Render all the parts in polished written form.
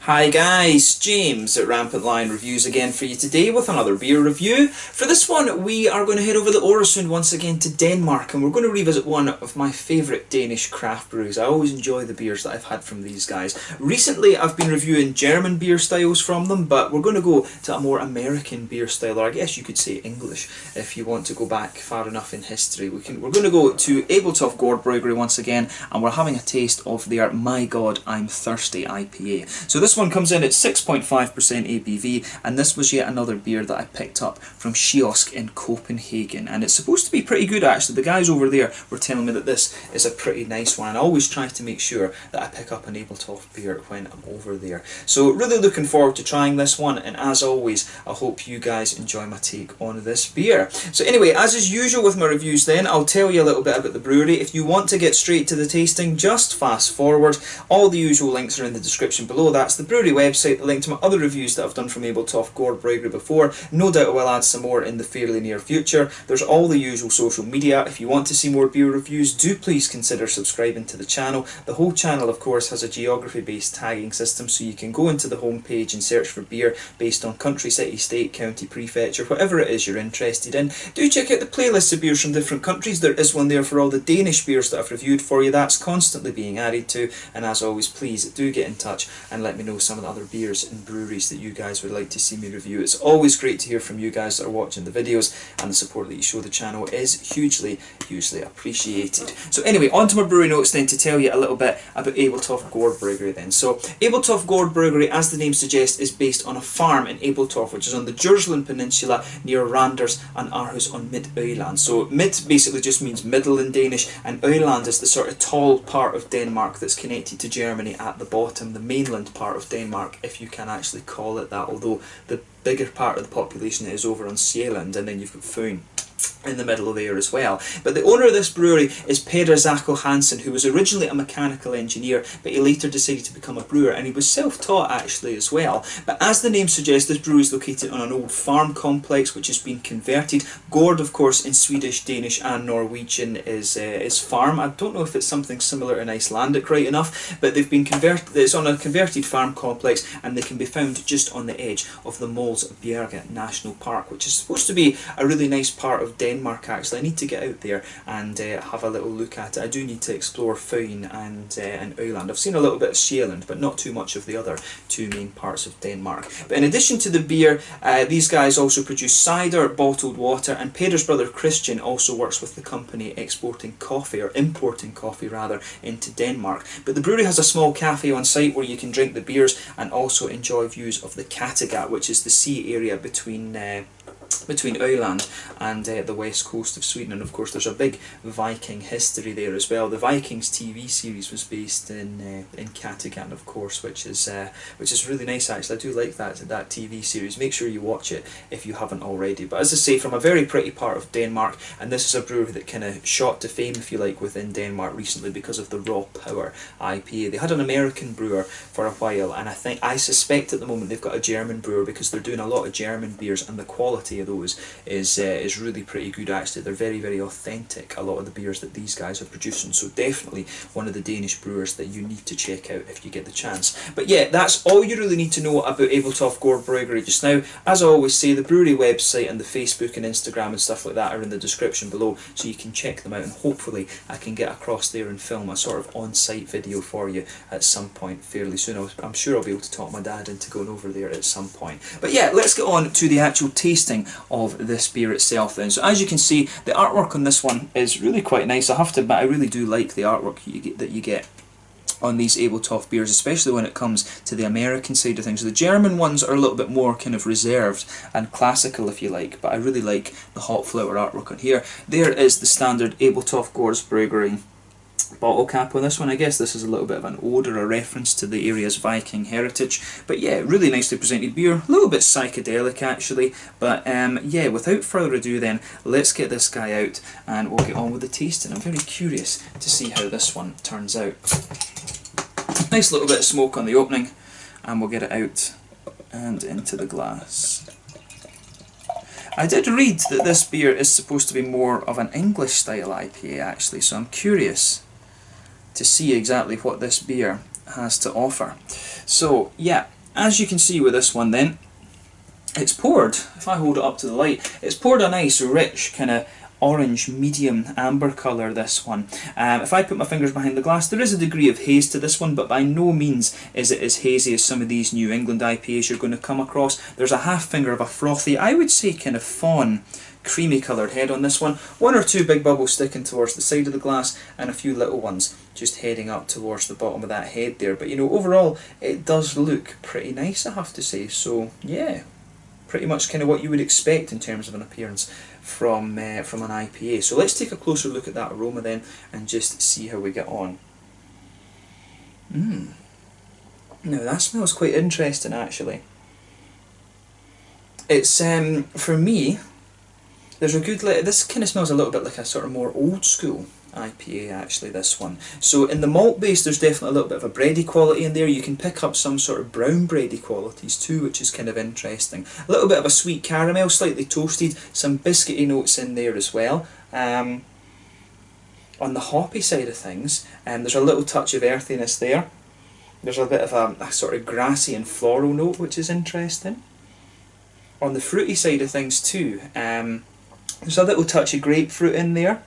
Hi guys, James at RampantLionReviews again for you today with another beer review. For this one we are going to head over the Øresund once again to Denmark, and we're going to revisit one of my favourite Danish craft brews. I always enjoy the beers that I've had from these guys. Recently I've been reviewing German beer styles from them, but we're going to go to a more American beer style, or I guess you could say English if you want to go back far enough in history. We're going to go to Ebeltoft GårdBryggeri once again, and we're having a taste of their My God I'm Thirsty IPA. So this one comes in at 6.5% ABV, and this was yet another beer that I picked up from Kiosk in Copenhagen, and it's supposed to be pretty good actually. The guys over there were telling me that this is a pretty nice one, and I always try to make sure that I pick up an Ebeltoft beer when I'm over there. So really looking forward to trying this one, and as always I hope you guys enjoy my take on this beer. So anyway, as is usual with my reviews then, I'll tell you a little bit about the brewery. If you want to get straight to the tasting, just fast forward. All the usual links are in the description below. That's the brewery website, the link to my other reviews that I've done from Ebeltoft GårdBryggeri before. No doubt I will add some more in the fairly near future. There's all the usual social media. If you want to see more beer reviews, do please consider subscribing to the channel. The whole channel of course has a geography based tagging system, so you can go into the home page and search for beer based on country, city, state, county, prefecture, whatever it is you're interested in. Do check out the playlists of beers from different countries. There is one there for all the Danish beers that I've reviewed for you. That's constantly being added to, and as always please do get in touch and let me know some of the other beers and breweries that you guys would like to see me review. It's always great to hear from you guys that are watching the videos, and the support that you show the channel is hugely appreciated. So anyway, on to my brewery notes then, to tell you a little bit about Ebeltoft GårdBryggeri then. So Ebeltoft GårdBryggeri, as the name suggests, is based on a farm in Ebeltoft, which is on the Djursland Peninsula near Randers and Aarhus on Mid-Øland. So mid basically just means middle in Danish, and Øland is the sort of tall part of Denmark that's connected to Germany at the bottom, the mainland part of Denmark, if you can actually call it that, although the bigger part of the population is over on Sjælland, and then you've got Fyn in the middle there as well. But the owner of this brewery is Peder Zacho Hansen, who was originally a mechanical engineer, but he later decided to become a brewer, and he was self-taught actually as well. But as the name suggests, this brewery is located on an old farm complex which has been converted. Gård, of course, in Swedish, Danish and Norwegian is farm. I don't know if it's something similar in Icelandic right enough, but they've been converted. It's on a converted farm complex, and they can be found just on the edge of the Malt National Park, which is supposed to be a really nice part of Denmark actually. I need to get out there and have a little look at it. I do need to explore Fyn and Øland. I've seen a little bit of Sjælland, but not too much of the other two main parts of Denmark. But in addition to the beer, these guys also produce cider, bottled water, and Peder's brother Christian also works with the company exporting coffee, or importing coffee rather, into Denmark. But the brewery has a small cafe on site where you can drink the beers and also enjoy views of the Kattegat, which is the sea area between Øland and the west coast of Sweden. And of course there's a big Viking history there as well. The Vikings TV series was based in Kattegat, of course, which is really nice actually. I do like that TV series. Make sure you watch it if you haven't already. But as I say, from a very pretty part of Denmark, and this is a brewery that kind of shot to fame, if you like, within Denmark recently because of the Raw Power IPA. They had an American brewer for a while, and I suspect at the moment they've got a German brewer, because they're doing a lot of German beers, and the quality of those is really pretty good actually. They're very authentic, a lot of the beers that these guys are producing, so definitely one of the Danish brewers that you need to check out if you get the chance. But yeah, that's all you really need to know about Ebeltoft GårdBryggeri just now. As I always say, the brewery website and the Facebook and Instagram and stuff like that are in the description below, so you can check them out, and hopefully I can get across there and film a sort of on-site video for you at some point fairly soon. I'm sure I'll be able to talk my dad into going over there at some point. But yeah, let's get on to the actual tasting of this beer itself then. So as you can see, the artwork on this one is really quite nice. I have to admit, I really do like the artwork that you get on these Ebeltoft beers, especially when it comes to the American side of things. The German ones are a little bit more kind of reserved and classical, if you like, but I really like the hop flower artwork on here. There is the standard Ebeltoft GårdBryggeri bottle cap on this one. I guess this is a little bit of an ode or a reference to the area's Viking heritage. But yeah, really nicely presented beer, a little bit psychedelic actually. But yeah, without further ado then, let's get this guy out and we'll get on with the tasting. I'm very curious to see how this one turns out. Nice little bit of smoke on the opening, and we'll get it out and into the glass. I did read that this beer is supposed to be more of an English style IPA actually, so I'm curious to see exactly what this beer has to offer. So yeah, as you can see with this one then, it's poured, if I hold it up to the light, it's poured a nice rich kind of orange medium amber colour, this one. If I put my fingers behind the glass, there is a degree of haze to this one, but by no means is it as hazy as some of these New England IPAs you're going to come across. There's a half finger of a frothy, I would say kind of fawn, creamy coloured head on this one. One or two big bubbles sticking towards the side of the glass, and a few little ones just heading up towards the bottom of that head there. But you know, overall it does look pretty nice, I have to say. So yeah, pretty much kind of what you would expect in terms of an appearance from an IPA. So let's take a closer look at that aroma then and just see how we get on. Now that smells quite interesting actually. It's for me, there's a good, this kind of smells a little bit like a sort of more old school IPA actually, this one. So in the malt base there's definitely a little bit of a bready quality in there. You can pick up some sort of brown bready qualities too, which is kind of interesting. A little bit of a sweet caramel, slightly toasted, some biscuity notes in there as well. On the hoppy side of things, there's a little touch of earthiness there. There's a bit of a sort of grassy and floral note, which is interesting. On the fruity side of things too, there's a little touch of grapefruit in there.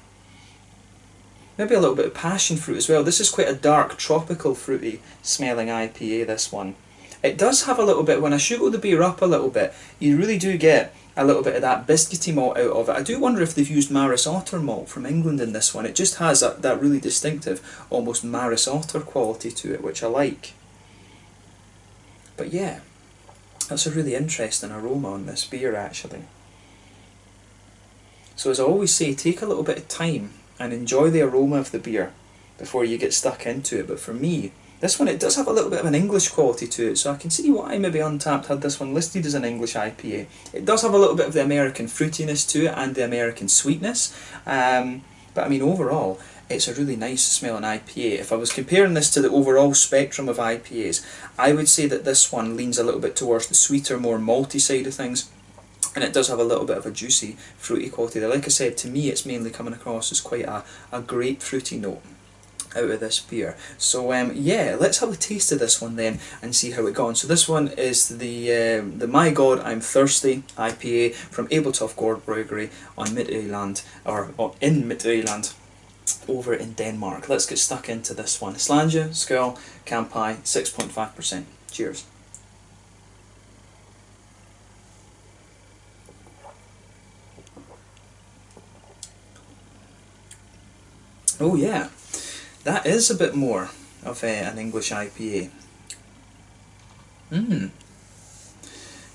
Maybe a little bit of passion fruit as well. This is quite a dark, tropical, fruity smelling IPA, this one. It does have a little bit, when I sugar the beer up a little bit, you really do get a little bit of that biscuity malt out of it. I do wonder if they've used Maris Otter malt from England in this one. It just has that really distinctive, almost Maris Otter quality to it, which I like. But yeah, that's a really interesting aroma on this beer actually. So as I always say, take a little bit of time and enjoy the aroma of the beer before you get stuck into it. But for me, this one, it does have a little bit of an English quality to it, so I can see why maybe Untappd had this one listed as an English IPA. It does have a little bit of the American fruitiness to it and the American sweetness, but I mean overall it's a really nice smelling IPA. If I was comparing this to the overall spectrum of IPAs, I would say that this one leans a little bit towards the sweeter, more malty side of things. And it does have a little bit of a juicy, fruity quality there. Like I said, to me it's mainly coming across as quite a grapefruity note out of this beer. So yeah, let's have a taste of this one then and see how it got on. So this one is the My God I'm Thirsty IPA from Ebeltoft GårdBryggeri on Midtjylland, or in Midtjylland, over in Denmark. Let's get stuck into this one. Slange, Skull, Kampai, 6.5%. Cheers. Oh yeah, that is a bit more of an English IPA.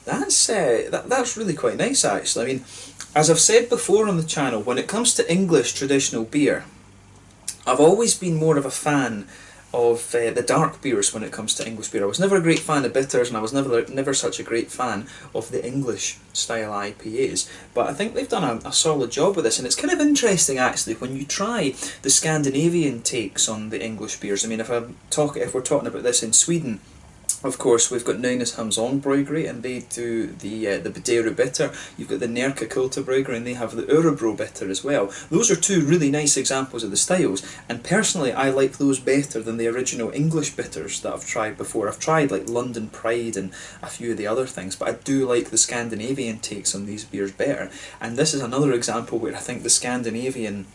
That's really quite nice actually. I mean, as I've said before on the channel, when it comes to English traditional beer, I've always been more of a fan of the dark beers when it comes to English beer. I was never a great fan of bitters, and I was never such a great fan of the English style IPAs. But I think they've done a solid job with this, and it's kind of interesting actually when you try the Scandinavian takes on the English beers. I mean, if we're talking about this in Sweden, of course, we've got Nynäshamns Brewery, and they do the Bedero Bitter. You've got the Närke Kulta Brewery, and they have the Örebro Bitter as well. Those are two really nice examples of the styles, and personally I like those better than the original English bitters that I've tried before. I've tried like London Pride and a few of the other things, but I do like the Scandinavian takes on these beers better. And this is another example where I think the Scandinavian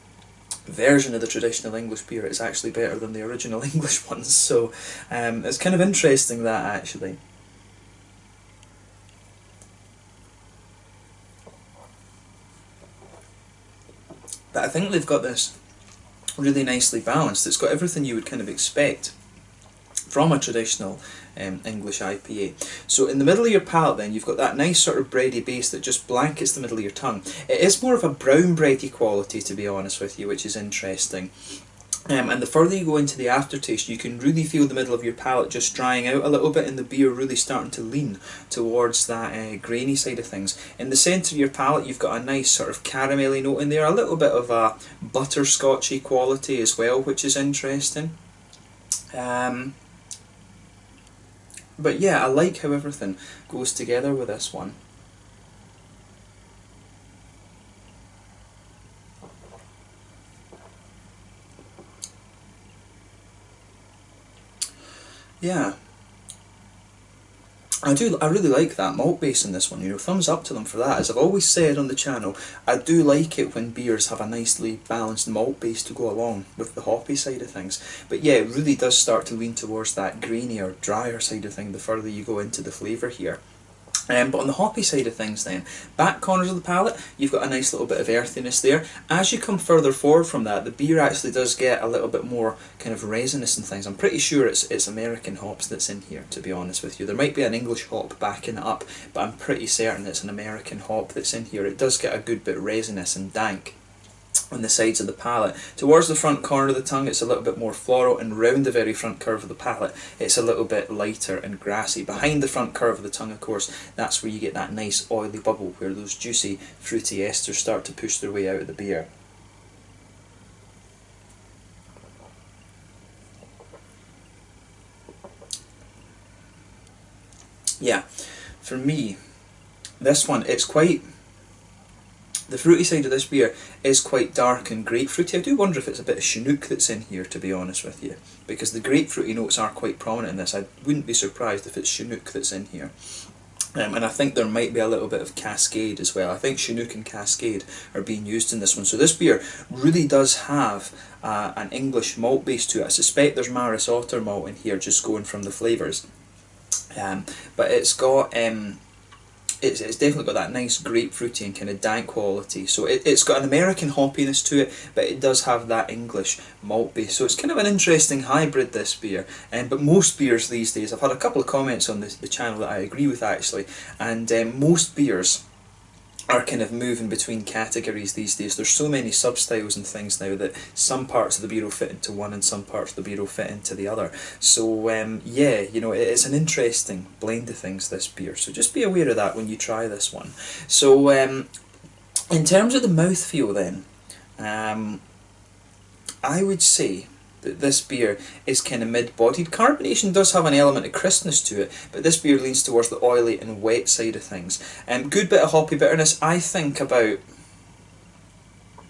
version of the traditional English beer is actually better than the original English ones. So it's kind of interesting that actually. But I think they've got this really nicely balanced. It's got everything you would kind of expect from a traditional English IPA. So in the middle of your palate then, you've got that nice sort of bready base that just blankets the middle of your tongue. It is more of a brown bready quality, to be honest with you, which is interesting. And the further you go into the aftertaste, you can really feel the middle of your palate just drying out a little bit, and the beer really starting to lean towards that grainy side of things. In the centre of your palate, you've got a nice sort of caramelly note in there, a little bit of a butterscotchy quality as well, which is interesting. But yeah, I like how everything goes together with this one. Yeah, I really like that malt base in this one, you know, thumbs up to them for that. As I've always said on the channel, I do like it when beers have a nicely balanced malt base to go along with the hoppy side of things. But yeah, it really does start to lean towards that grainier, drier side of thing the further you go into the flavour here. But on the hoppy side of things then, back corners of the palate, you've got a nice little bit of earthiness there. As you come further forward from that, the beer actually does get a little bit more kind of resinous and things. I'm pretty sure it's American hops that's in here, to be honest with you. There might be an English hop backing it up, but I'm pretty certain it's an American hop that's in here. It does get a good bit resinous and dank on the sides of the palate. Towards the front corner of the tongue it's a little bit more floral, and round the very front curve of the palate it's a little bit lighter and grassy. Behind the front curve of the tongue, of course, that's where you get that nice oily bubble where those juicy fruity esters start to push their way out of the beer. Yeah, for me, this one, it's quite... The fruity side of this beer is quite dark and grapefruity. I do wonder if it's a bit of Chinook that's in here, to be honest with you, because the grapefruity notes are quite prominent in this. I wouldn't be surprised if it's Chinook that's in here. And I think there might be a little bit of Cascade as well. I think Chinook and Cascade are being used in this one. So this beer really does have an English malt base to it. I suspect there's Maris Otter malt in here, just going from the flavours. But it's got... It's definitely got that nice grapefruity and kind of dank quality. So it's got an American hoppiness to it, but it does have that English malt base. So it's kind of an interesting hybrid, this beer. But most beers these days, I've had a couple of comments on the channel that I agree with actually, and most beers are kind of moving between categories these days. There's so many sub-styles and things now that some parts of the beer will fit into one and some parts of the beer will fit into the other. So yeah, you know, it's an interesting blend of things, this beer. So just be aware of that when you try this one. So in terms of the mouthfeel then, I would say that this beer is kind of mid-bodied. Carbonation does have an element of crispness to it, but this beer leans towards the oily and wet side of things. Good bit of hoppy bitterness. I think about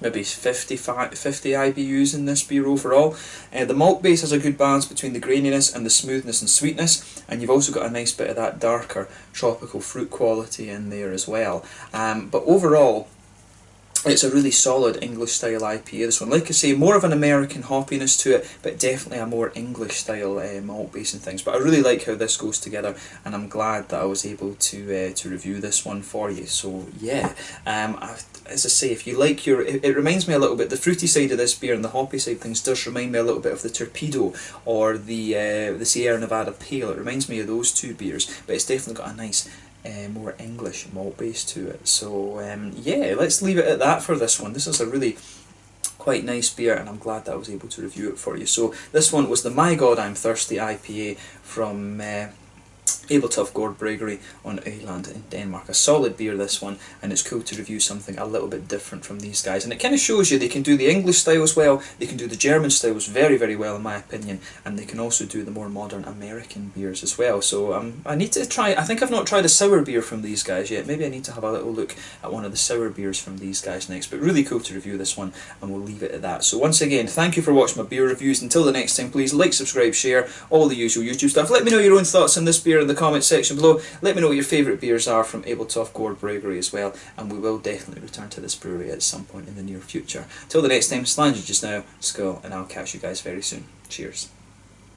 maybe 50 IBUs in this beer overall. The malt base has a good balance between the graininess and the smoothness and sweetness, and you've also got a nice bit of that darker tropical fruit quality in there as well. But overall, it's a really solid English style IPA, this one. Like I say, more of an American hoppiness to it, but definitely a more English style malt base and things. But I really like how this goes together, and I'm glad that I was able to review this one for you. So yeah, as I say, if you like your... It reminds me a little bit, the fruity side of this beer and the hoppy side of things does remind me a little bit of the Torpedo or the Sierra Nevada Pale. It reminds me of those two beers, but it's definitely got a nice more English malt base to it. So yeah, let's leave it at that for this one. This is a really quite nice beer, and I'm glad that I was able to review it for you. So this one was the My God I'm Thirsty IPA from Ebeltoft GårdBryggeri on Öland in Denmark. A solid beer, this one, and it's cool to review something a little bit different from these guys. And it kind of shows you they can do the English styles well, they can do the German styles very, very well in my opinion, and they can also do the more modern American beers as well. So I need to try, I think I've not tried a sour beer from these guys yet. Maybe I need to have a little look at one of the sour beers from these guys next. But really cool to review this one, and we'll leave it at that. So once again, thank you for watching my beer reviews. Until the next time, please like, subscribe, share, all the usual YouTube stuff. Let me know your own thoughts on this beer in the comment section below. Let me know what your favourite beers are from Ebeltoft GårdBryggeri as well, and we will definitely return to this brewery at some point in the near future. Till the next time, Slanger just now, Skull, and I'll catch you guys very soon. Cheers.